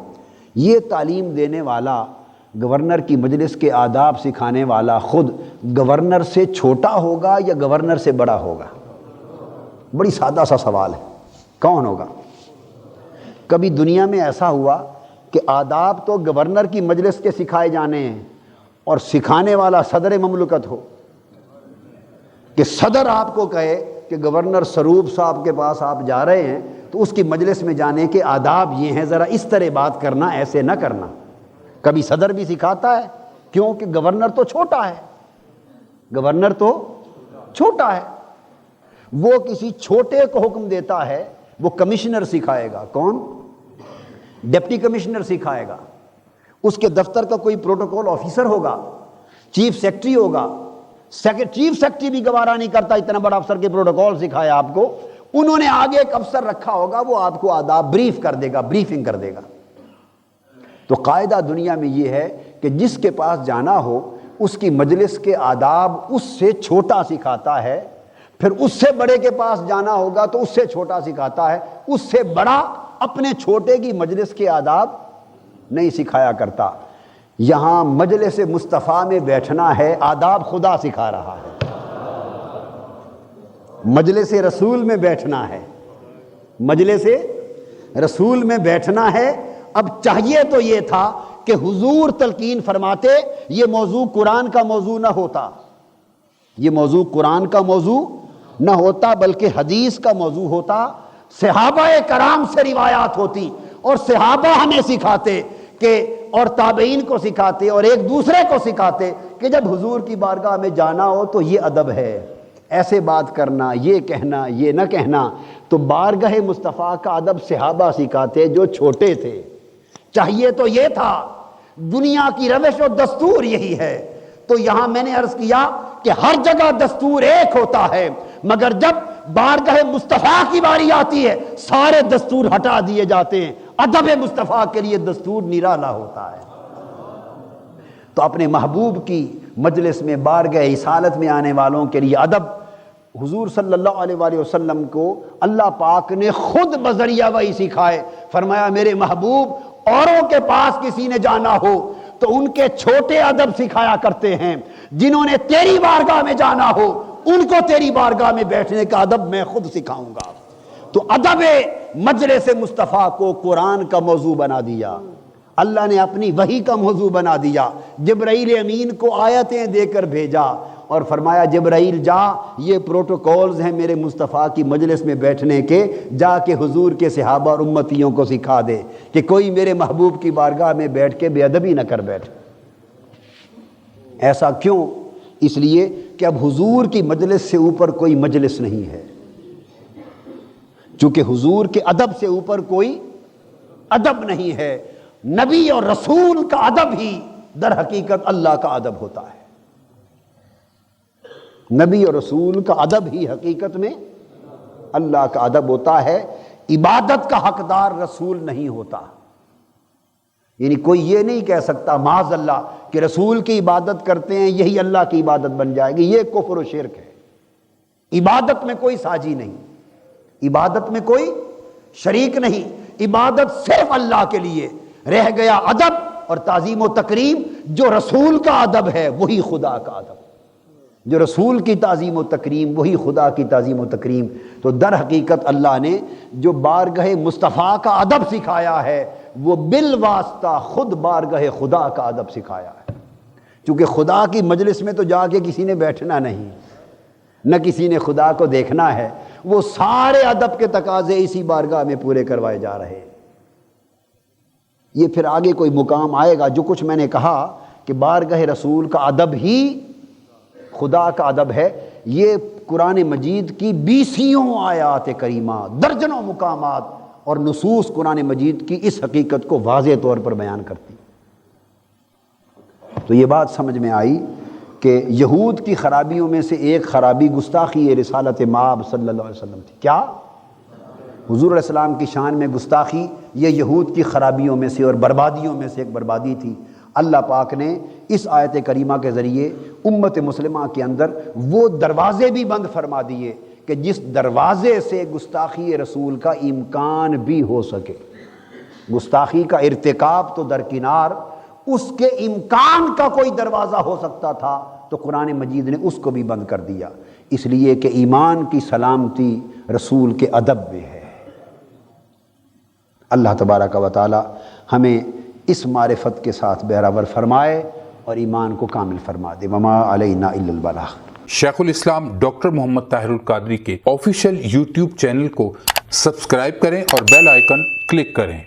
یہ تعلیم دینے والا، گورنر کی مجلس کے آداب سکھانے والا خود گورنر سے چھوٹا ہوگا یا گورنر سے بڑا ہوگا؟ بڑی سادہ سا سوال ہے، کون ہوگا؟ کبھی دنیا میں ایسا ہوا کہ آداب تو گورنر کی مجلس کے سکھائے جانے ہیں اور سکھانے والا صدر مملکت ہو، کہ صدر آپ کو کہے کہ گورنر سروپ صاحب کے پاس آپ جا رہے ہیں تو اس کی مجلس میں جانے کے آداب یہ ہیں، ذرا اس طرح بات کرنا، ایسے نہ کرنا۔ کبھی صدر بھی سکھاتا ہے، کیوں کہ گورنر تو چھوٹا ہے، گورنر تو چھوٹا ہے، وہ کسی چھوٹے کو حکم دیتا ہے، وہ کمشنر سکھائے گا، کون؟ ڈپٹی کمشنر سکھائے گا، اس کے دفتر کا کوئی پروٹوکول آفیسر ہوگا، چیف سیکرٹری ہوگا، چیف سیکرٹری بھی گوارا نہیں کرتا اتنا بڑا افسر کے پروٹوکول سکھایا آپ کو، انہوں نے آگے ایک افسر رکھا ہوگا، وہ آپ کو آداب بریف کر دے گا، بریفنگ کر دے گا۔ تو قاعدہ دنیا میں یہ ہے کہ جس کے پاس جانا ہو اس کی مجلس کے آداب اس سے چھوٹا سکھاتا ہے، پھر اس سے بڑے کے پاس جانا ہوگا تو اس سے چھوٹا سکھاتا ہے، اس سے بڑا اپنے چھوٹے کی مجلس کے آداب نہیں سکھایا کرتا۔ یہاں مجلس مصطفیٰ میں بیٹھنا ہے، آداب خدا سکھا رہا ہے۔ مجلس رسول میں بیٹھنا ہے، مجلس رسول میں بیٹھنا ہے۔ اب چاہیے تو یہ تھا کہ حضور تلقین فرماتے یہ موضوع قرآن کا موضوع نہ ہوتا، یہ موضوع قرآن کا موضوع نہ ہوتا بلکہ حدیث کا موضوع ہوتا، صحابہ کرام سے روایات ہوتی اور صحابہ ہمیں سکھاتے کہ، اور تابعین کو سکھاتے اور ایک دوسرے کو سکھاتے کہ جب حضور کی بارگاہ میں جانا ہو تو یہ ادب ہے، ایسے بات کرنا، یہ کہنا، یہ نہ کہنا۔ تو بارگاہ مصطفیٰ کا ادب صحابہ سکھاتے جو چھوٹے تھے۔ چاہیے تو یہ تھا، دنیا کی روش و دستور یہی ہے۔ تو یہاں میں نے عرض کیا کہ ہر جگہ دستور ایک ہوتا ہے، مگر جب بارگاہ مصطفیٰ کی باری آتی ہے سارے دستور ہٹا دیے جاتے ہیں، ادب مصطفیٰ کے لیے دستور نرالا ہوتا ہے۔ تو اپنے محبوب کی مجلس میں بارگاہ رسالت میں آنے والوں کے لیے ادب، حضور صلی اللہ علیہ وآلہ وسلم کو اللہ پاک نے خود بذریعہ وحی سکھائے، فرمایا میرے محبوب اوروں کے پاس کسی نے جانا ہو تو ان کے چھوٹے ادب سکھایا کرتے ہیں، جنہوں نے تیری بارگاہ میں جانا ہو ان کو تیری بارگاہ میں بیٹھنے کا ادب میں خود سکھاؤں گا۔ تو ادب مجلس مصطفیٰ کو قرآن کا موضوع بنا دیا، اللہ نے اپنی وحی کا موضوع بنا دیا، جبرائیل امین کو آیتیں دے کر بھیجا اور فرمایا جبرائیل جا، یہ پروٹوکولز ہیں میرے مصطفیٰ کی مجلس میں بیٹھنے کے، جا کے حضور کے صحابہ اور امتیوں کو سکھا دے کہ کوئی میرے محبوب کی بارگاہ میں بیٹھ کے بے ادبی نہ کر بیٹھ۔ ایسا کیوں؟ اس لیے کہ اب حضور کی مجلس سے اوپر کوئی مجلس نہیں ہے، چونکہ حضور کے ادب سے اوپر کوئی ادب نہیں ہے۔ نبی اور رسول کا ادب ہی در حقیقت اللہ کا ادب ہوتا ہے، نبی اور رسول کا ادب ہی حقیقت میں اللہ کا ادب ہوتا ہے۔ عبادت کا حقدار رسول نہیں ہوتا، یعنی کوئی یہ نہیں کہہ سکتا معاذ اللہ کہ رسول کی عبادت کرتے ہیں یہی اللہ کی عبادت بن جائے گی، یہ کفر و شرک ہے۔ عبادت میں کوئی ساجی نہیں، عبادت میں کوئی شریک نہیں، عبادت صرف اللہ کے لیے۔ رہ گیا ادب اور تعظیم و تکریم، جو رسول کا ادب ہے وہی خدا کا ادب، جو رسول کی تعظیم و تکریم وہی خدا کی تعظیم و تکریم۔ تو در حقیقت اللہ نے جو بارگاہ مصطفیٰ کا ادب سکھایا ہے وہ بالواسطہ خود بارگاہ خدا کا ادب سکھایا ہے، چونکہ خدا کی مجلس میں تو جا کے کسی نے بیٹھنا نہیں، نہ کسی نے خدا کو دیکھنا ہے، وہ سارے ادب کے تقاضے اسی بارگاہ میں پورے کروائے جا رہے ہیں۔ یہ پھر آگے کوئی مقام آئے گا، جو کچھ میں نے کہا کہ بارگاہ رسول کا ادب ہی خدا کا ادب ہے، یہ قرآن مجید کی 20 آیات کریمہ، درجنوں مقامات اور نصوص قرآن مجید کی اس حقیقت کو واضح طور پر بیان کرتی۔ تو یہ بات سمجھ میں آئی کہ کہ یہود کی خرابیوں میں سے ایک خرابی گستاخی رسالت مآب صلی اللہ علیہ وسلم تھی۔ کیا؟ حضور علیہ السلام کی شان میں گستاخی یہ یہود کی خرابیوں میں سے اور بربادیوں میں سے ایک بربادی تھی۔ اللہ پاک نے اس آیت کریمہ کے ذریعے امت مسلمہ کے اندر وہ دروازے بھی بند فرما دیے کہ جس دروازے سے گستاخی رسول کا امکان بھی ہو سکے۔ گستاخی کا ارتکاب تو درکنار، اس کے امکان کا کوئی دروازہ ہو سکتا تھا تو قرآن مجید نے اس کو بھی بند کر دیا، اس لیے کہ ایمان کی سلامتی رسول کے ادب میں ہے۔ اللہ تبارک و تعالی ہمیں اس معرفت کے ساتھ بہرور فرمائے اور ایمان کو کامل فرما دے۔ وما علینا الا البلاغ۔ شیخ الاسلام ڈاکٹر محمد طاہر القادری کے آفیشیل یوٹیوب چینل کو سبسکرائب کریں اور بیل آئیکن کلک کریں۔